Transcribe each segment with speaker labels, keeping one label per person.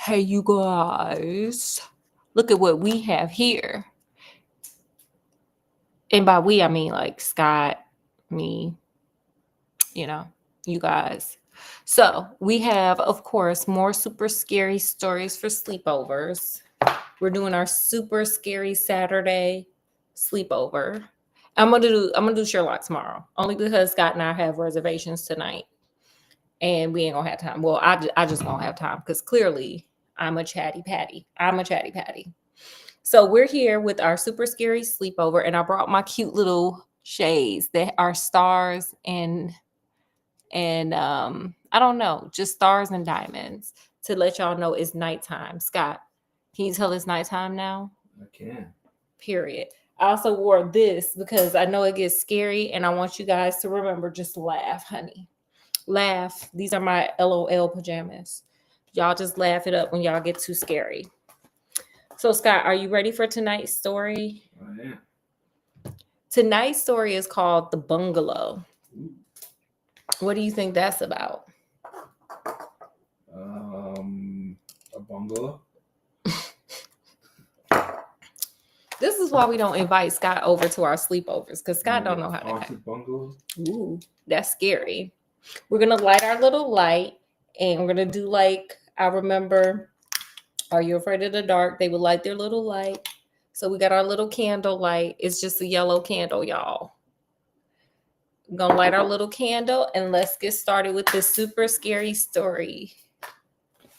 Speaker 1: Hey, you guys, look at what we have here. And by we, I mean like Scott, me, you know, you guys. So we have, of course, more super scary stories for sleepovers. We're doing our super scary Saturday sleepover. I'm gonna do Sherlock tomorrow, only because Scott and I have reservations tonight, and we ain't gonna have time. Well, I just won't have time because clearly I'm a chatty patty. I'm a chatty patty. So we're here with our super scary sleepover, and I brought my cute little shades that are stars and I don't know, just stars and diamonds to let y'all know it's nighttime. Scott, can you tell it's nighttime now?
Speaker 2: I can.
Speaker 1: Period. I also wore this because I know it gets scary, and I want you guys to remember just laugh, honey. Laugh. These are my LOL pajamas. Y'all just laugh it up when y'all get too scary. So, Scott, are you ready for tonight's story?
Speaker 2: I am.
Speaker 1: Tonight's story is called The Bungalow.
Speaker 2: Ooh.
Speaker 1: What do you think that's about?
Speaker 2: A bungalow.
Speaker 1: This is why we don't invite Scott over to our sleepovers, because Scott don't know how to act.
Speaker 2: Haunted bungalow.
Speaker 1: Ooh, that's scary. We're gonna light our little light, and we're gonna do like I remember. Are you afraid of the dark? They would light their little light. So we got our little candle light. It's just a yellow candle, y'all. We're gonna light our little candle, and let's get started with this super scary story.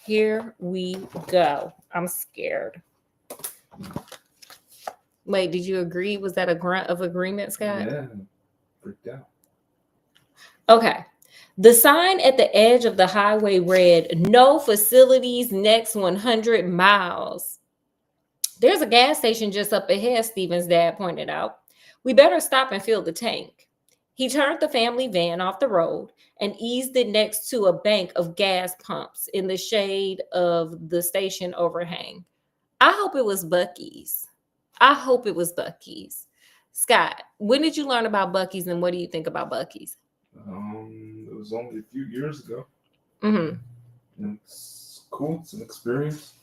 Speaker 1: Here we go. I'm scared. Wait, did you agree? Was that a grunt of agreement, Scott?
Speaker 2: Yeah, freaked out.
Speaker 1: Okay. The sign at the edge of the highway read, "No facilities next 100 miles." There's a gas station just up ahead, Steven's dad pointed out. We better stop and fill the tank. He turned the family van off the road and eased it next to a bank of gas pumps in the shade of the station overhang. I hope it was Buc-ee's. I hope it was Buc-ee's. Scott, when did you learn about Buc-ee's, and what do you think about Buc-ee's?
Speaker 2: It was only a few years ago.
Speaker 1: Mm-hmm.
Speaker 2: And it's cool. It's an experience.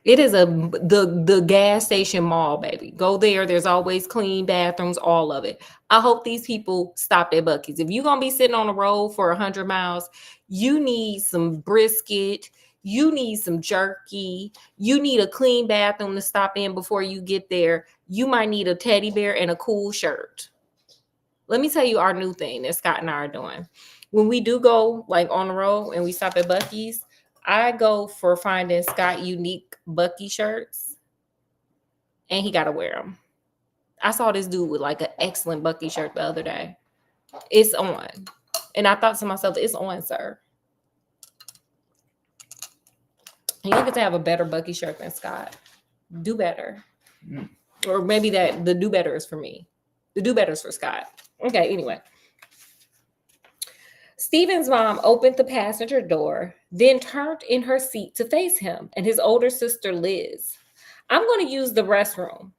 Speaker 1: It is the gas station mall, baby. Go there. There's always clean bathrooms, all of it. I hope these people stopped at Buc-ee's. If you're gonna be sitting on the road for 100 miles, you need some brisket. You need some jerky. You need a clean bathroom to stop in before you get there. You might need a teddy bear and a cool shirt. Let me tell you our new thing that Scott and I are doing. When we do go like on the road and we stop at Buc-ee's, I go for finding Scott unique Bucky shirts, and he got to wear them. I saw this dude with like an excellent Bucky shirt the other day. It's on. And I thought to myself, it's on, sir. You don't get to have a better Bucky shirt than Scott. Do better. Or maybe that the do better is for me. The do better is for Scott. Okay, anyway. Steven's mom opened the passenger door, then turned in her seat to face him and his older sister, Liz. "I'm going to use the restroom,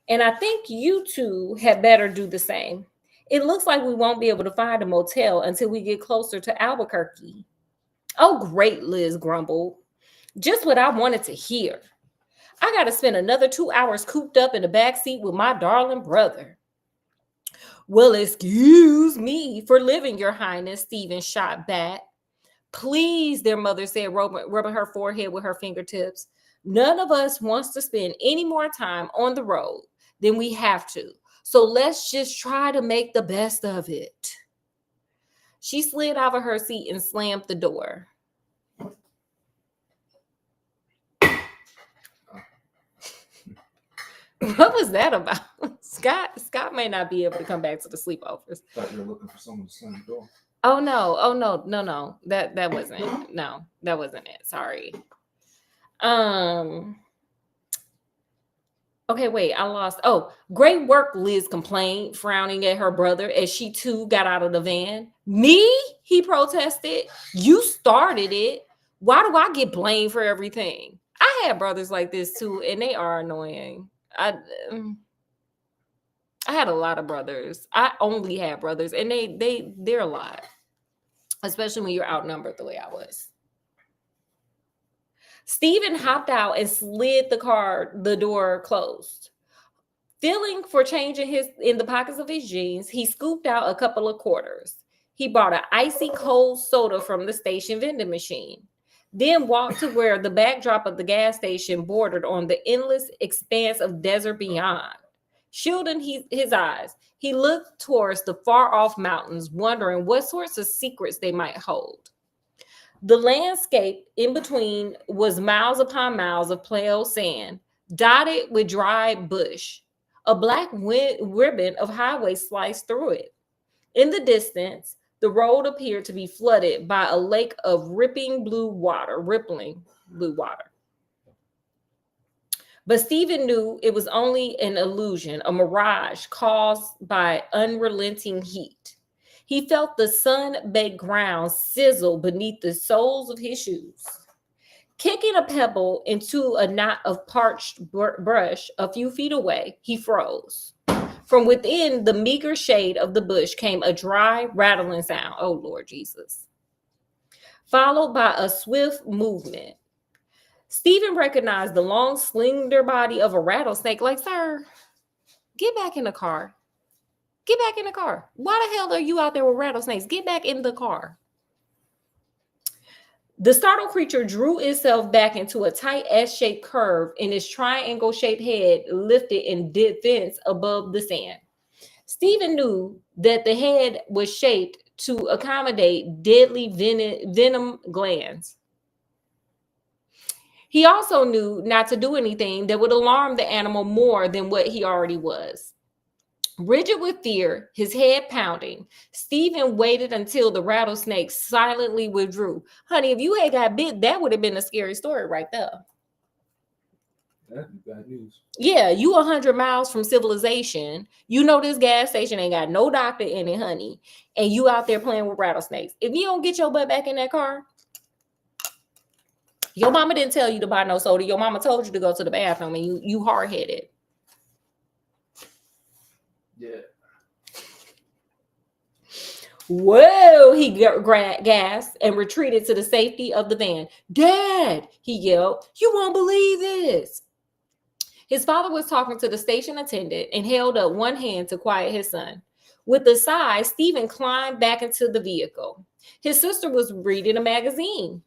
Speaker 1: and I think you two had better do the same. It looks like we won't be able to find a motel until we get closer to Albuquerque." "Oh, great," Liz grumbled. "Just what I wanted to hear. I got to spend another 2 hours cooped up in the back seat with my darling brother." "Well, excuse me for living, Your Highness," Stephen shot back. "Please," their mother said, rubbing her forehead with her fingertips. "None of us wants to spend any more time on the road than we have to. So let's just try to make the best of it." She slid out of her seat and slammed the door. What was that about? Scott may not be able to come back to the sleepovers.
Speaker 2: Thought you were looking for someone to slam the door.
Speaker 1: Oh no. That wasn't. No, that wasn't it. Sorry. Okay, wait, I lost. Oh, great work, Liz complained, frowning at her brother as she too got out of the van. "Me?" he protested. "You started it. Why do I get blamed for everything?" I had brothers like this too, and they are annoying. I had a lot of brothers. I only had brothers, and they're a lot, especially when you're outnumbered the way I was. Stephen hopped out and slid the door closed. Feeling for change in the pockets of his jeans, he scooped out a couple of quarters. He bought an icy cold soda from the station vending machine, then walked to where the backdrop of the gas station bordered on the endless expanse of desert beyond. Shielding his eyes, he looked towards the far off mountains, wondering what sorts of secrets they might hold. The landscape in between was miles upon miles of pale sand, dotted with dry bush. A black ribbon of highway sliced through it. In the distance, the road appeared to be flooded by a lake of rippling blue water. But Stephen knew it was only an illusion, a mirage caused by unrelenting heat. He felt the sun-baked ground sizzle beneath the soles of his shoes. Kicking a pebble into a knot of parched brush a few feet away, he froze. From within the meager shade of the bush came a dry, rattling sound. Oh, Lord Jesus. Followed by a swift movement. Stephen recognized the long, slender body of a rattlesnake. Like, sir, get back in the car. Get back in the car. Why the hell are you out there with rattlesnakes? Get back in the car. The startled creature drew itself back into a tight S-shaped curve, and its triangle-shaped head lifted in defense above the sand. Stephen knew that the head was shaped to accommodate deadly venom glands. He also knew not to do anything that would alarm the animal more than what he already was. Rigid with fear, his head pounding, Stephen waited until the rattlesnake silently withdrew. Honey, if you had got bit, that would have been a scary story right there.
Speaker 2: That'd be bad news.
Speaker 1: Yeah, you 100 miles from civilization. You know this gas station ain't got no doctor in it, honey. And you out there playing with rattlesnakes. If you don't get your butt back in that car, your mama didn't tell you to buy no soda. Your mama told you to go to the bathroom, and you hard-headed.
Speaker 2: Yeah.
Speaker 1: Whoa, he gasped and retreated to the safety of the van. Dad, he yelled, you won't believe this. His father was talking to the station attendant and held up one hand to quiet his son. With a sigh, Stephen climbed back into the vehicle. His sister was reading a magazine.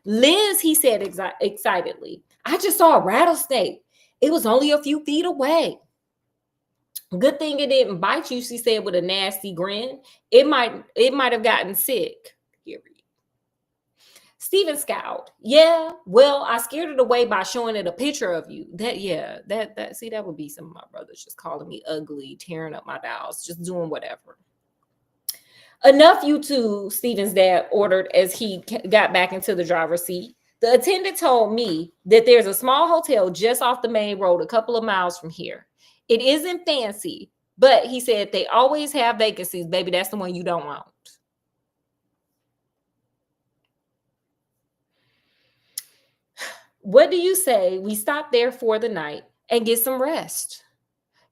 Speaker 1: Liz, he said excitedly, I just saw a rattlesnake. It was only a few feet away. Good thing it didn't bite you, she said with a nasty grin. It might have gotten sick. Stephen scowled. Yeah, well, I scared it away by showing it a picture of you. That would be some of my brothers just calling me ugly, tearing up my dolls, just doing whatever. Enough, you two, Stephen's dad ordered as he got back into the driver's seat. The attendant told me that there's a small hotel just off the main road a couple of miles from here. It isn't fancy, but he said they always have vacancies. Baby, that's the one you don't want. What do you say we stop there for the night and get some rest?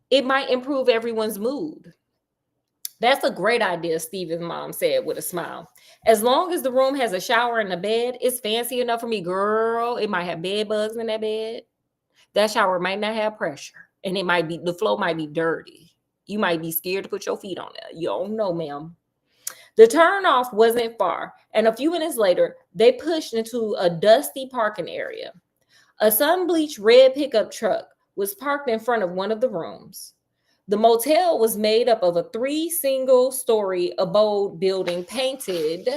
Speaker 1: It might improve everyone's mood. That's a great idea, Stephen's mom said with a smile. As long as the room has a shower and a bed, it's fancy enough for me, girl. It might have bed bugs in that bed. That shower might not have pressure. And the floor might be dirty. You might be scared to put your feet on it. You don't know, ma'am. The turnoff wasn't far, and a few minutes later, they pushed into a dusty parking area. A sun-bleached red pickup truck was parked in front of one of the rooms. The motel was made up of a 3 single-story abode building painted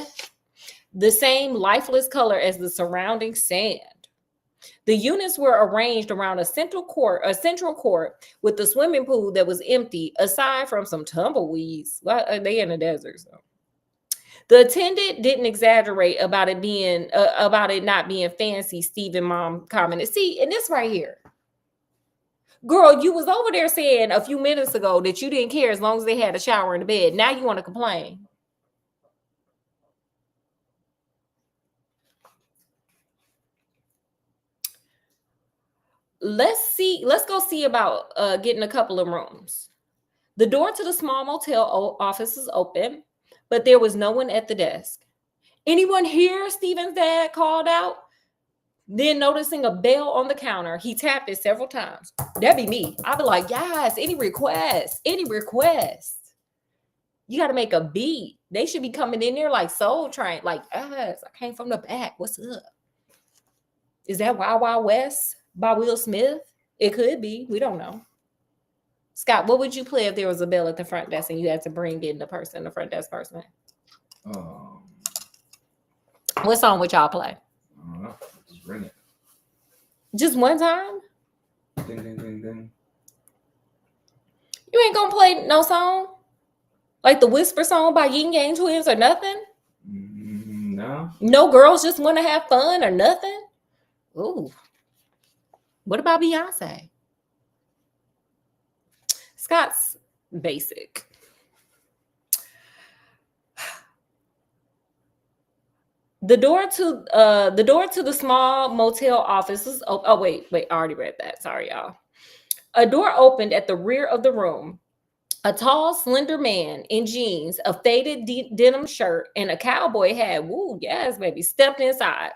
Speaker 1: the same lifeless color as the surrounding sand. The units were arranged around a central court with a swimming pool that was empty, aside from some tumbleweeds. Well, they in the desert, so. The attendant didn't exaggerate about it not being fancy. Stephen's mom commented, "See, and this right here, girl, you was over there saying a few minutes ago that you didn't care as long as they had a shower in the bed. Now you want to complain." Let's go see about getting a couple of rooms. The door to the small motel office is open, but there was no one at the desk. "Anyone here?" Stephen's dad called out. Then noticing a bell on the counter, he tapped it several times. That'd be me. I'd be like, yes, any request, any request. You got to make a beat. They should be coming in there like Soul Train, like, yes, I came from the back. What's up? Is that Wild Wild West by Will Smith? It could be. We don't know. Scott, what would you play if there was a bell at the front desk and you had to bring in the person, the front desk person? What song would y'all play?
Speaker 2: I don't know. Just ring it.
Speaker 1: Just one time?
Speaker 2: Ding, ding, ding, ding.
Speaker 1: You ain't gonna play no song? Like the Whisper song by Yin Yang Twins or nothing?
Speaker 2: No.
Speaker 1: No girls just want to have fun or nothing? Ooh. What about Beyonce? Scott's basic. The door to the small motel office was wait, I already read that. Sorry, y'all. A door opened at the rear of the room. A tall, slender man in jeans, a faded denim shirt, and a cowboy hat, woo, yes, baby, stepped inside.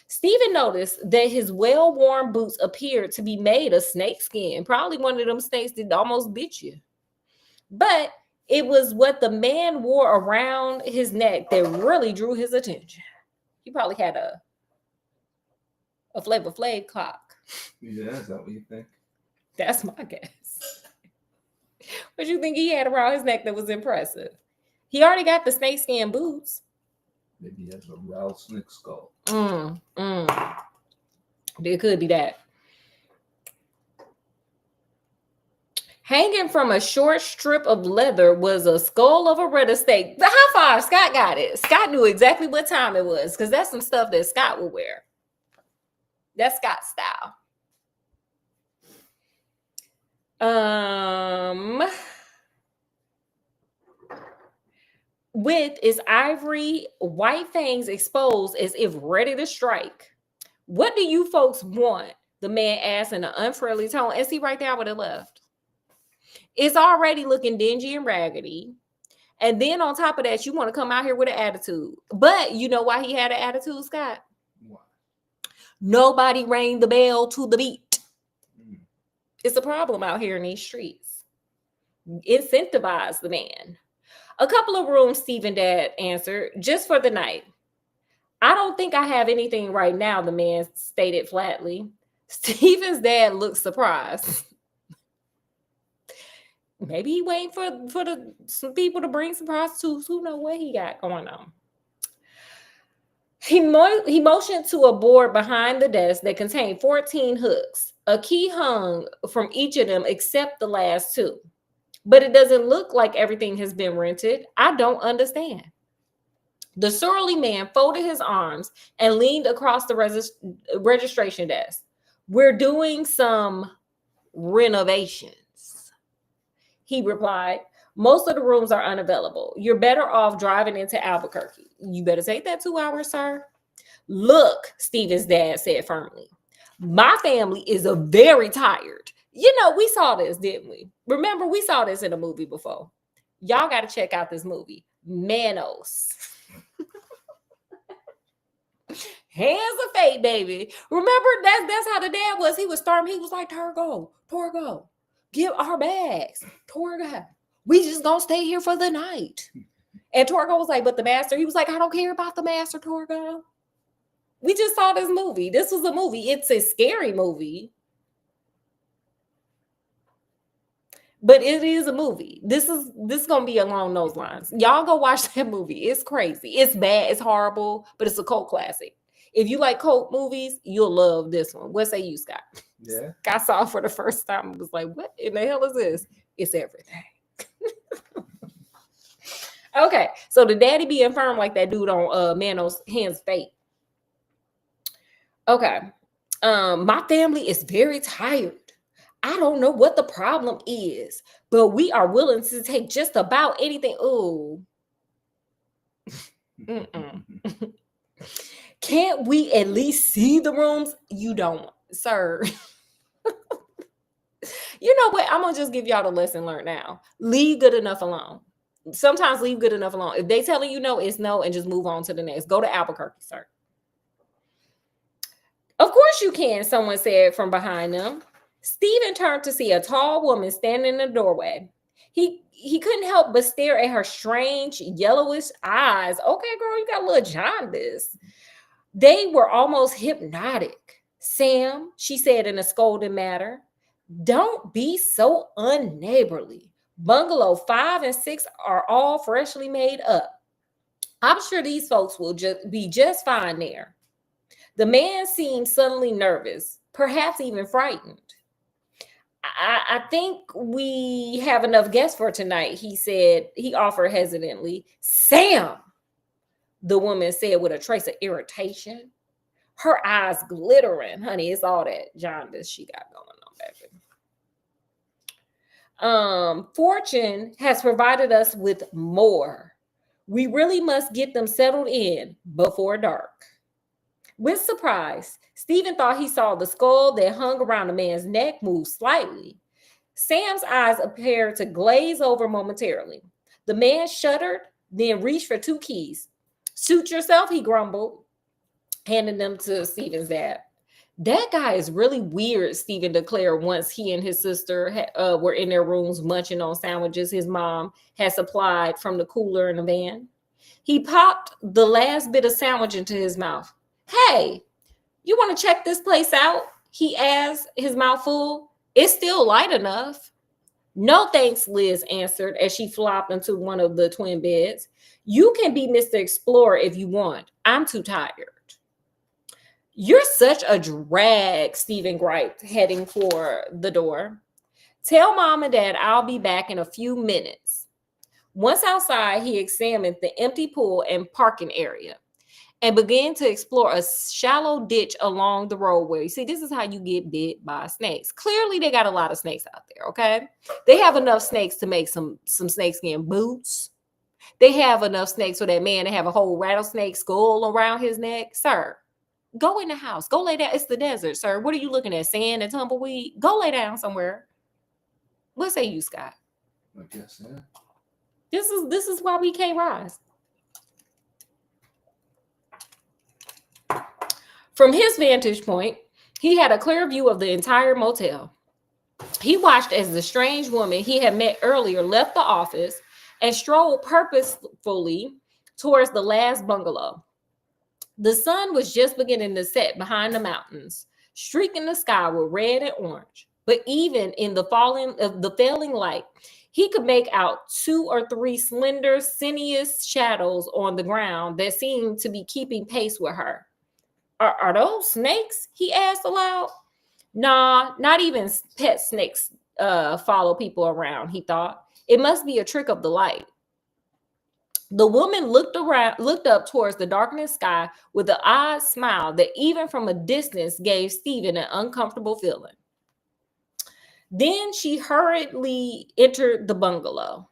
Speaker 1: Stephen noticed that his well-worn boots appeared to be made of snakeskin. Probably one of them snakes that almost bit you. But it was what the man wore around his neck that really drew his attention. He probably had a Flavor Flav clock.
Speaker 2: Yeah, is that what you think?
Speaker 1: That's my guess. What you think he had around his neck that was impressive? He already got the snakeskin boots.
Speaker 2: Maybe he has a rattlesnake skull.
Speaker 1: It could be that. Hanging from a short strip of leather was a skull of a rattlesnake. The high five, Scott got it. Scott knew exactly what time it was because that's some stuff that Scott would wear. That's Scott's style. With its ivory white fangs exposed as if ready to strike. What do you folks want? The man asked in an unfriendly tone. And see right there, I would have left. It's already looking dingy and raggedy. And then on top of that, you want to come out here with an attitude. But you know why he had an attitude, Scott?
Speaker 2: Why?
Speaker 1: Nobody rang the bell to the beat. It's a problem out here in these streets. Incentivize the man. A couple of rooms, Stephen Dad answered, just for the night. I don't think I have anything right now, the man stated flatly. Stephen's dad looked surprised. Maybe he waiting for some people to bring some prostitutes. Who know what he got going on? He motioned to a board behind the desk that contained 14 hooks. A key hung from each of them except the last two. But it doesn't look like everything has been rented. I don't understand. The surly man folded his arms and leaned across the registration desk. We're doing some renovations, he replied. Most of the rooms are unavailable. You're better off driving into Albuquerque. You better take that 2 hours, sir. Look, Stephen's dad said firmly. My family is very tired. You know, we saw this, didn't we? Remember, we saw this in a movie before. Y'all got to check out this movie, Manos. Hands of fate, baby. Remember, that's how the dad was. He was storming. He was like, Torgo, give our bags. Torgo, we just gonna stay here for the night. And Torgo was like, but the master, he was like, I don't care about the master, Torgo. We just saw this movie. This was a movie. It's a scary movie. But it is a movie. This is gonna be along those lines. Y'all go watch that movie. It's crazy. It's bad. It's horrible. But it's a cult classic. If you like cult movies, you'll love this one. What say you, Scott?
Speaker 2: Yeah.
Speaker 1: I saw it for the first time. I was like, what in the hell is this? It's everything. Okay, so the daddy be infirm like that dude on Manos Hands Fate. Okay. My family is very tired. I don't know what the problem is, but we are willing to take just about anything. Ooh. Can't we at least see the rooms? You don't, sir. You know what? I'm going to just give y'all the lesson learned now. Leave good enough alone. Sometimes leave good enough alone. If they telling you no, it's no, and just move on to the next. Go to Albuquerque, sir. you can, someone said from behind them. Stephen turned to see a tall woman standing in the doorway. He couldn't help but stare at her strange yellowish eyes. Okay, girl, you got a little jaundice. They were almost hypnotic. Sam, she said in a scolding manner, don't be so unneighborly. Bungalow 5 and 6 are all freshly made up. I'm sure these folks will just be just fine there. The man seemed suddenly nervous, perhaps even frightened. I think we have enough guests for tonight, he said. He offered hesitantly. Sam, the woman said with a trace of irritation, her eyes glittering. Honey, it's all that jaundice she got going on, baby. Fortune has provided us with more. We really must get them settled in before dark. With surprise, Stephen thought he saw the skull that hung around the man's neck move slightly. Sam's eyes appeared to glaze over momentarily. The man shuddered, then reached for 2 keys. Suit yourself, he grumbled, handing them to Stephen's dad. That guy is really weird, Stephen declared once he and his sister were in their rooms munching on sandwiches his mom had supplied from the cooler in the van. He popped the last bit of sandwich into his mouth. Hey, you want to check this place out? He asked, his mouth full. It's still light enough. No thanks, Liz answered as she flopped into one of the twin beds. You can be Mr. Explorer if you want. I'm too tired. You're such a drag, Stephen griped, heading for the door. Tell Mom and Dad I'll be back in a few minutes. Once outside, he examined the empty pool and parking area and began to explore a shallow ditch along the roadway. See, this is how you get bit by snakes. Clearly, they got a lot of snakes out there, okay? They have enough snakes to make some snakeskin boots. They have enough snakes for that man to have a whole rattlesnake skull around his neck. Sir, go in the house. Go lay down. It's the desert, sir. What are you looking at, sand and tumbleweed? Go lay down somewhere. What say you, Scott?
Speaker 2: I guess, yeah.
Speaker 1: This is why we can't rise. From his vantage point, he had a clear view of the entire motel. He watched as the strange woman he had met earlier left the office and strolled purposefully towards the last bungalow. The sun was just beginning to set behind the mountains, streaking the sky with red and orange. But even in the failing light, he could make out 2 or 3 slender, sinuous shadows on the ground that seemed to be keeping pace with her. Are those snakes? He asked aloud. Nah, not even pet snakes follow people around, he thought. It must be a trick of the light. The woman looked up towards the darkening sky with an odd smile that even from a distance gave Stephen an uncomfortable feeling. Then she hurriedly entered the bungalow.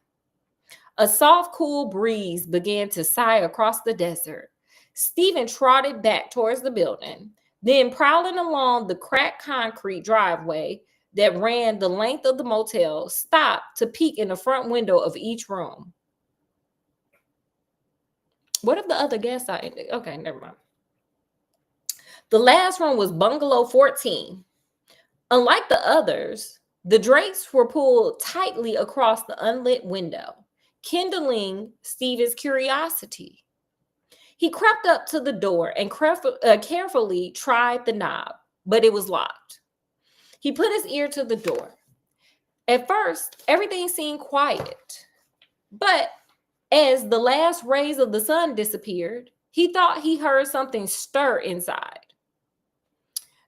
Speaker 1: A soft, cool breeze began to sigh across the desert. Stephen trotted back towards the building, then prowling along the cracked concrete driveway that ran the length of the motel, stopped to peek in the front window of each room. What if the other guests are in it? Okay, never mind. The last room was Bungalow 14. Unlike the others, the drapes were pulled tightly across the unlit window, kindling Stephen's curiosity. He crept up to the door and carefully tried the knob, but it was locked. He put his ear to the door. At first, everything seemed quiet, but as the last rays of the sun disappeared, he thought he heard something stir inside.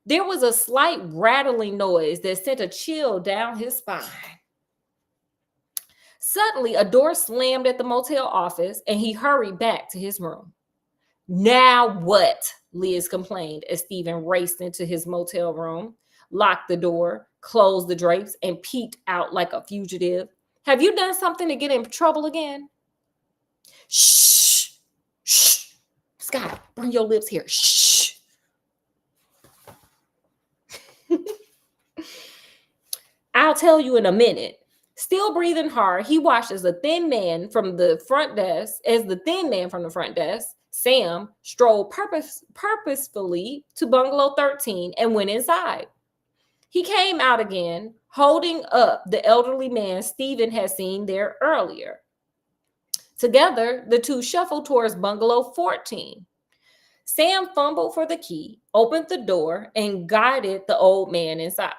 Speaker 1: There was a slight rattling noise that sent a chill down his spine. Suddenly, a door slammed at the motel office, and he hurried back to his room. Now what? Liz complained as Stephen raced into his motel room, locked the door, closed the drapes, and peeked out like a fugitive. Have you done something to get in trouble again? Shh! Shh! Scott, bring your lips here. Shh! I'll tell you in a minute. Still breathing hard, he watched as the thin man from the front desk Sam strolled purposefully to Bungalow 13 and went inside. He came out again, holding up the elderly man Stephen had seen there earlier. Together, the two shuffled towards Bungalow 14. Sam fumbled for the key, opened the door, and guided the old man inside.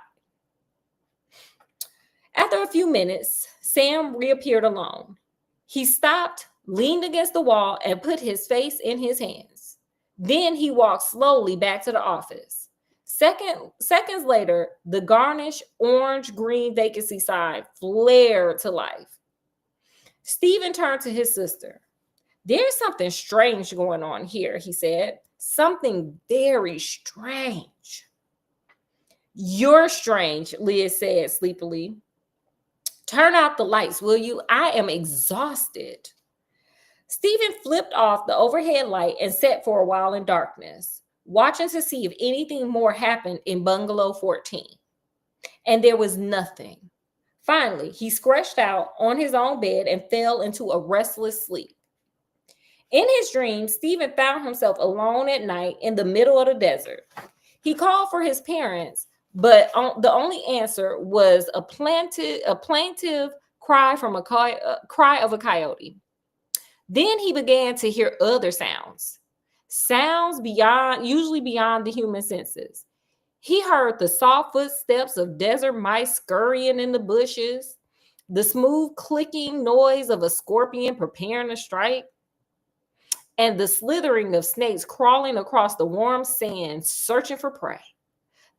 Speaker 1: After a few minutes, Sam reappeared alone. He stopped, leaned against the wall, and put his face in his hands. Then he walked slowly back to the office. Seconds later, the garnished orange-green vacancy sign flared to life. Stephen turned to his sister. "There's something strange going on here," he said. "Something very strange." "You're strange," Liz said sleepily. "Turn out the lights, will you? I am exhausted." Stephen flipped off the overhead light and sat for a while in darkness, watching to see if anything more happened in Bungalow 14. And there was nothing. Finally, he stretched out on his own bed and fell into a restless sleep. In his dream, Stephen found himself alone at night in the middle of the desert. He called for his parents, but the only answer was a plaintive cry from cry of a coyote. Then he began to hear other sounds usually beyond the human senses. He heard the soft footsteps of desert mice scurrying in the bushes, the smooth clicking noise of a scorpion preparing to strike, and the slithering of snakes crawling across the warm sand, searching for prey.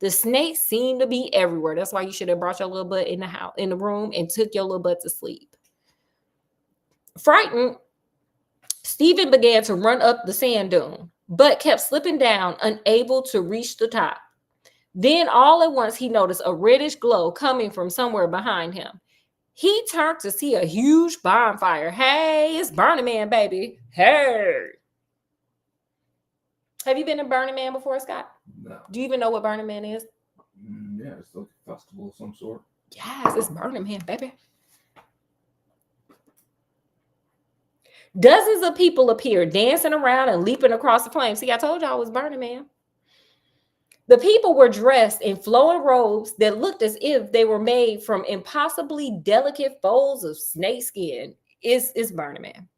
Speaker 1: The snakes seemed to be everywhere. That's why you should have brought your little butt in the room, and took your little butt to sleep. Frightened, Stephen began to run up the sand dune, but kept slipping down, unable to reach the top. Then all at once he noticed a reddish glow coming from somewhere behind him. He turned to see a huge bonfire. "Hey, it's Burning Man, baby. Hey." Have you been to Burning Man before, Scott?
Speaker 2: No.
Speaker 1: Do you even know what Burning Man is?
Speaker 2: Yeah, it's like a festival of some sort.
Speaker 1: Yes, it's Burning Man, baby. Dozens of people appeared, dancing around and leaping across the flames. See, I told y'all it was Burning Man. The people were dressed in flowing robes that looked as if they were made from impossibly delicate folds of snakeskin. It's Burning Man.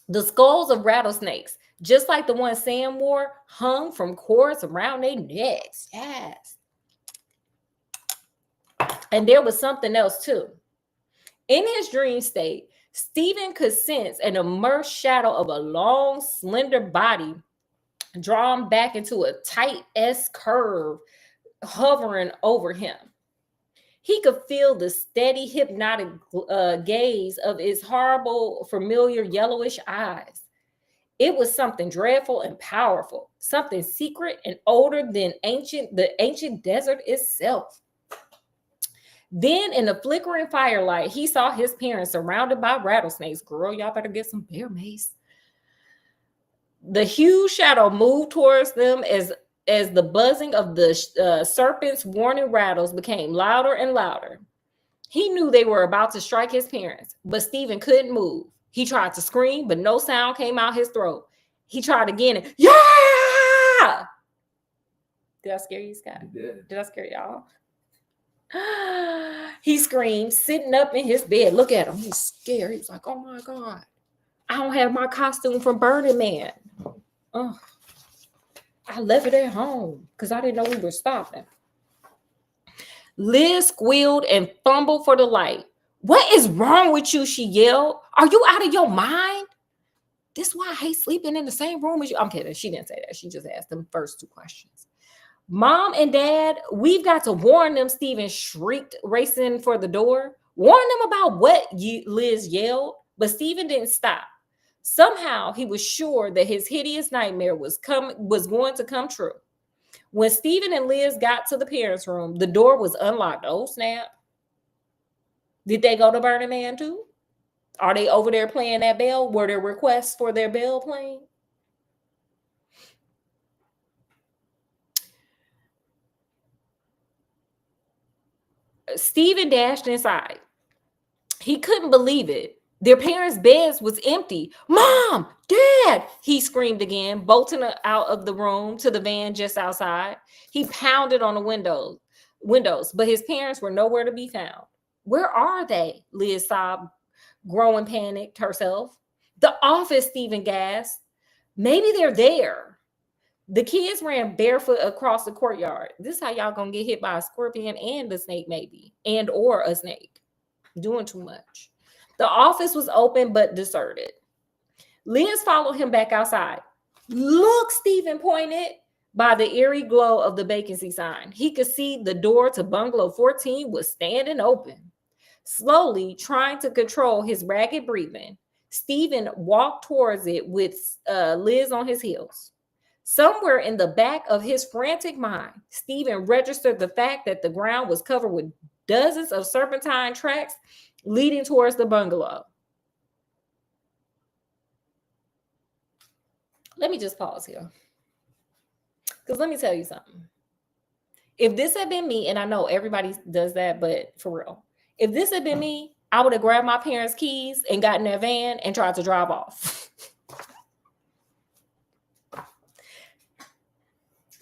Speaker 1: The skulls of rattlesnakes, just like the one Sam wore, hung from cords around their necks. Yes. And there was something else too. In his dream state, Stephen could sense an immersed shadow of a long, slender body drawn back into a tight S curve, hovering over him. He could feel the steady, hypnotic gaze of his horrible, familiar yellowish eyes. It was something dreadful and powerful, something secret and older than the ancient desert itself. Then, in the flickering firelight, he saw his parents surrounded by rattlesnakes. Girl, y'all better get some bear mace. The huge shadow moved towards them as the buzzing of the serpent's warning rattles became louder and louder. He knew they were about to strike his parents, but Stephen couldn't move. He tried to scream, but no sound came out his throat. He tried again and, "Yeah!" Did I scare you, Scott?
Speaker 2: You
Speaker 1: Did I scare y'all? He screamed, sitting up in his bed. Look at him. He's scared. He's like, "Oh my God. I don't have my costume from Burning Man. Oh, I left it at home because I didn't know we were stopping." Liz squealed and fumbled for the light. "What is wrong with you?" she yelled. "Are you out of your mind? This is why I hate sleeping in the same room as you." I'm kidding. She didn't say that. She just asked them first two questions. "Mom and Dad, we've got to warn them," Stephen shrieked, racing for the door. "Warn them about what?" Liz yelled, but Stephen didn't stop. Somehow he was sure that his hideous nightmare was going to come true. When Stephen and Liz got to the parents' room, the door was unlocked. Oh, snap. Did they go to Burning Man too? Are they over there playing that bell? Were there requests for their bell playing? Stephen dashed inside. He couldn't believe it. Their parents' beds was empty. Mom, Dad, he screamed again, bolting out of the room to the van just outside. He pounded on the windows, but his parents were nowhere to be found. Where are they? Liz sobbed, growing panicked herself. The office, Stephen gasped. Maybe they're there. The kids ran barefoot across the courtyard. This is how y'all gonna get hit by a scorpion and a snake, maybe, and or a snake. Doing too much. The office was open but deserted. Liz followed him back outside. Look, Stephen pointed. By the eerie glow of the vacancy sign, he could see the door to Bungalow 14 was standing open. Slowly, trying to control his ragged breathing, Stephen walked towards it with Liz on his heels. Somewhere in the back of his frantic mind, Stephen registered the fact that the ground was covered with dozens of serpentine tracks leading towards the bungalow. Let me just pause here. Because let me tell you something. If this had been me, and I know everybody does that, but for real, if this had been me, I would have grabbed my parents' keys and got in their van and tried to drive off.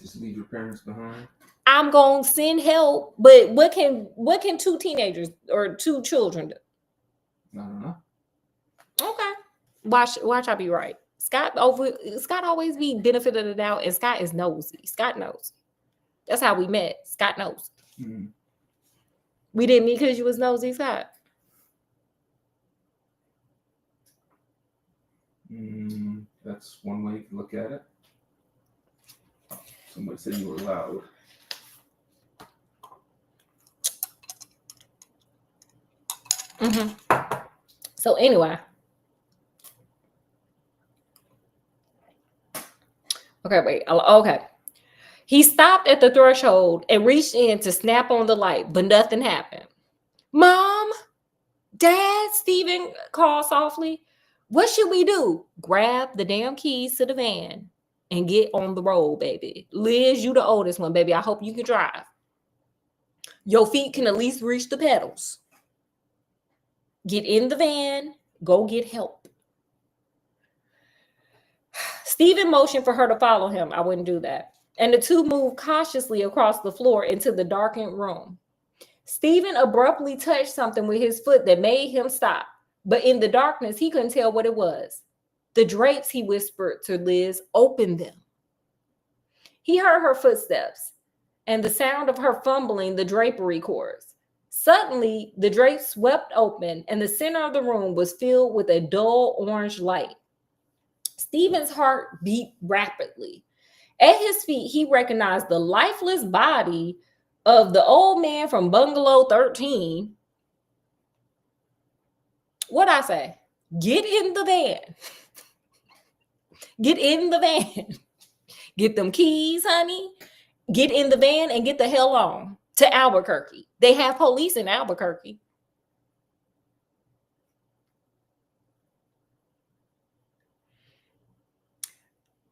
Speaker 2: Just leave your parents behind.
Speaker 1: I'm gonna send help, but what can two teenagers or two children do?
Speaker 2: I don't know.
Speaker 1: Okay, watch I be right. Scott always be benefit of the doubt, and Scott is nosy. Scott knows. That's how we met. Scott knows.
Speaker 2: Mm-hmm.
Speaker 1: We didn't meet because you was nosy, Scott.
Speaker 2: That's one way to look at it. Somebody said you were loud.
Speaker 1: So anyway. Okay, wait. Okay. He stopped at the threshold and reached in to snap on the light, but nothing happened. Mom, Dad, Stephen called softly. What should we do? Grab the damn keys to the van and get on the road, baby. Liz, you the oldest one, baby. I hope you can drive. Your feet can at least reach the pedals. Get in the van. Go get help. Stephen motioned for her to follow him. I wouldn't do that. And the two moved cautiously across the floor into the darkened room. Stephen abruptly touched something with his foot that made him stop. But in the darkness, he couldn't tell what it was. The drapes, he whispered to Liz, open them. He heard her footsteps and the sound of her fumbling the drapery cords. Suddenly, the drapes swept open and the center of the room was filled with a dull orange light. Stephen's heart beat rapidly. At his feet, he recognized the lifeless body of the old man from Bungalow 13. What'd I say? Get in the van. Get in the van. Get them keys, honey. Get in the van and get the hell on to Albuquerque. They have police in Albuquerque.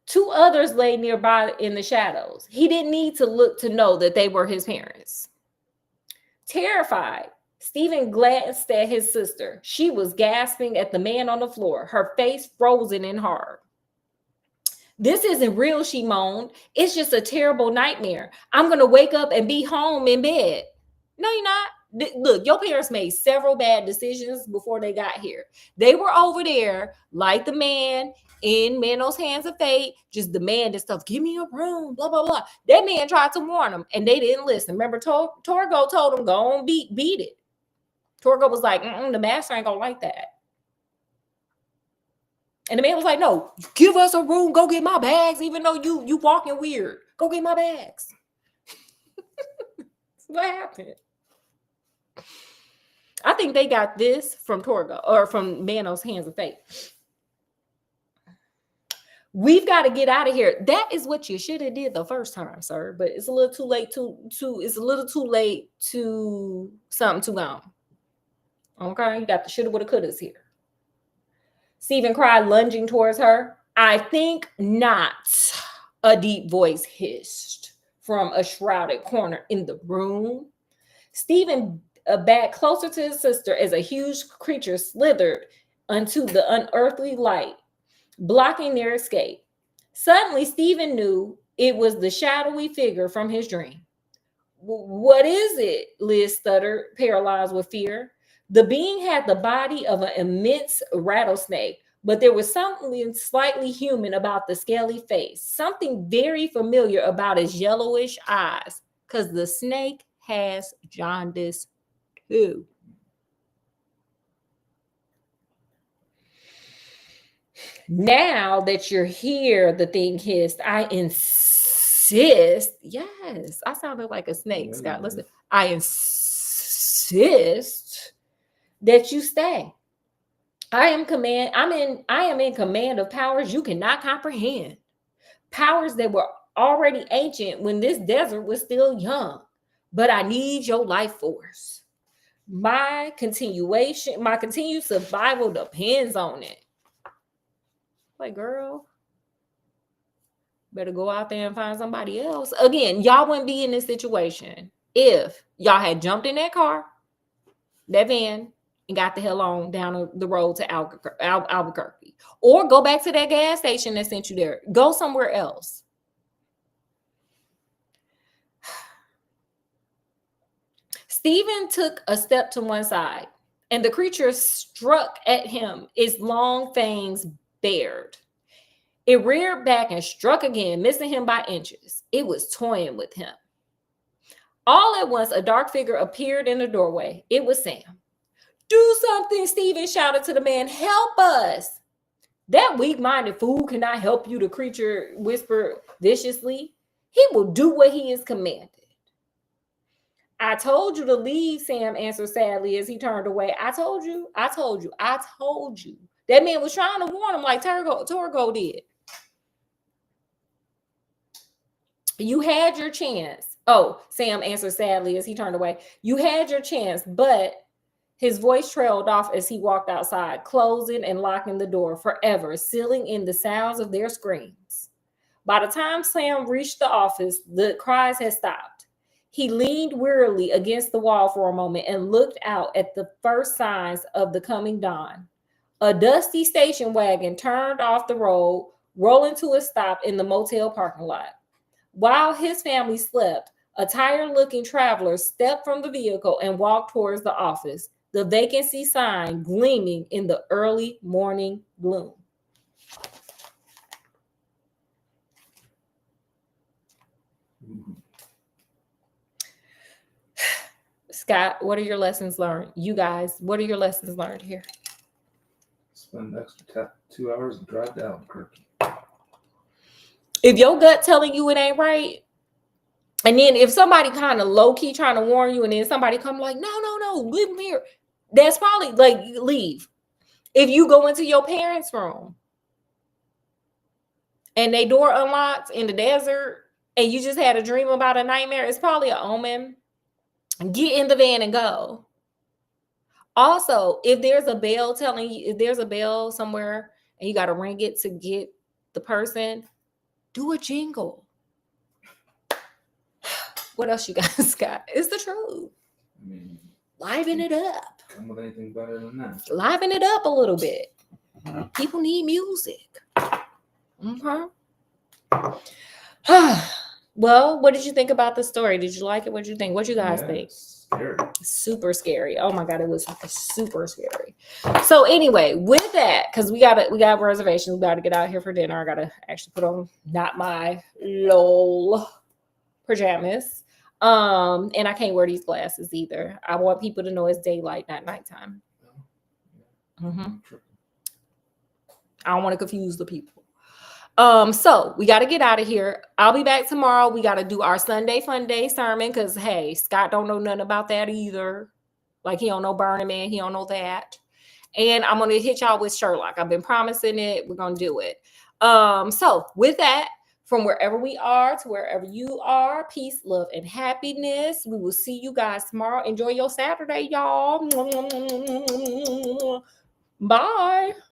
Speaker 1: Two others lay nearby in the shadows. He didn't need to look to know that they were his parents. Terrified, Stephen glanced at his sister. She was gasping at the man on the floor, her face frozen and hard. This isn't real, she moaned. It's just a terrible nightmare. I'm going to wake up and be home in bed. No, you're not. Look, your parents made several bad decisions before they got here. They were over there like the man in Manos Hands of Fate, just demanding stuff. Give me a room, blah, blah, blah. That man tried to warn them, and they didn't listen. Remember, Torgo told them, go on, beat it. Torgo was like, the master ain't gonna like that. And the man was like, no, give us a room, go get my bags, even though you walking weird. Go get my bags. What happened? I think they got this from Torgo or from Manos Hands of Fate. We've got to get out of here. That is what you should have did the first time, sir. But it's a little too late to something too gone. Okay, you got the shoulda, woulda, couldas here. Stephen cried, lunging towards her. I think not, a deep voice hissed from a shrouded corner in the room. Stephen backed closer to his sister as a huge creature slithered unto the unearthly light, blocking their escape. Suddenly, Stephen knew it was the shadowy figure from his dream. What is it? Liz stuttered, paralyzed with fear. The being had the body of an immense rattlesnake, but there was something slightly human about the scaly face, something very familiar about his yellowish eyes, because the snake has jaundice too. Now that you're here, the thing hissed, I insist. Yes, I sounded like a snake, Scott. Listen, I insist that you stay. I am in command of powers you cannot comprehend. Powers that were already ancient when this desert was still young. But I need your life force. My continued survival depends on it. Like, girl, better go out there and find somebody else. Again, y'all wouldn't be in this situation if y'all had jumped in that car, that van, and got the hell on down the road to Albuquerque. Or go back to that gas station that sent you there. Go somewhere else. Stephen took a step to one side, and the creature struck at him, its long fangs bared. It reared back and struck again, missing him by inches. It was toying with him. All at once, a dark figure appeared in the doorway. It was Sam. Do something, Stephen shouted to the man. Help us. That weak-minded fool cannot help you, the creature whispered viciously. He will do what he is commanded. I told you to leave, Sam answered sadly as he turned away. I told you. That man was trying to warn him like Torgo did. You had your chance. Oh, Sam answered sadly as he turned away. You had your chance, but his voice trailed off as he walked outside, closing and locking the door forever, sealing in the sounds of their screams. By the time Sam reached the office, the cries had stopped. He leaned wearily against the wall for a moment and looked out at the first signs of the coming dawn. A dusty station wagon turned off the road, rolling to a stop in the motel parking lot. While his family slept, a tired-looking traveler stepped from the vehicle and walked towards the office, the vacancy sign gleaming in the early morning gloom. Scott, what are your lessons learned? You guys, what are your lessons learned here?
Speaker 2: Spend an extra 2 hours and drive to Albuquerque.
Speaker 1: If your gut telling you it ain't right, and then if somebody kind of low-key trying to warn you, and then somebody come like, no, leave him here. That's probably like, leave. If you go into your parents' room and they door unlocked in the desert and you just had a dream about a nightmare, it's probably an omen. Get in the van and go. Also, if there's a bell telling you, if there's a bell somewhere and you got to ring it to get the person, do a jingle. What else you guys got? It's the truth.
Speaker 2: I mean,
Speaker 1: liven it up.
Speaker 2: Come with anything better than that.
Speaker 1: Liven it up a little bit. People need music. Okay. Well, what did you think about the story? Did you like it? What did you think? What you guys think?
Speaker 2: Scary.
Speaker 1: Super scary. Oh my God, it was super scary. So anyway, with that, because we got reservations, we got to get out here for dinner. I gotta actually put on not my LOL pajamas. And I can't wear these glasses either. I want people to know it's daylight, not nighttime. Mm-hmm. I don't want to confuse the people. So we got to get out of here. I'll be back tomorrow. We got to do our Sunday Fun Day sermon because, hey, Scott don't know nothing about that either. Like, he don't know Burning Man. He don't know that. And I'm going to hit y'all with Sherlock. I've been promising it. We're going to do it. So with that, from wherever we are to wherever you are, peace, love, and happiness. We will see you guys tomorrow. Enjoy your Saturday, y'all. Bye.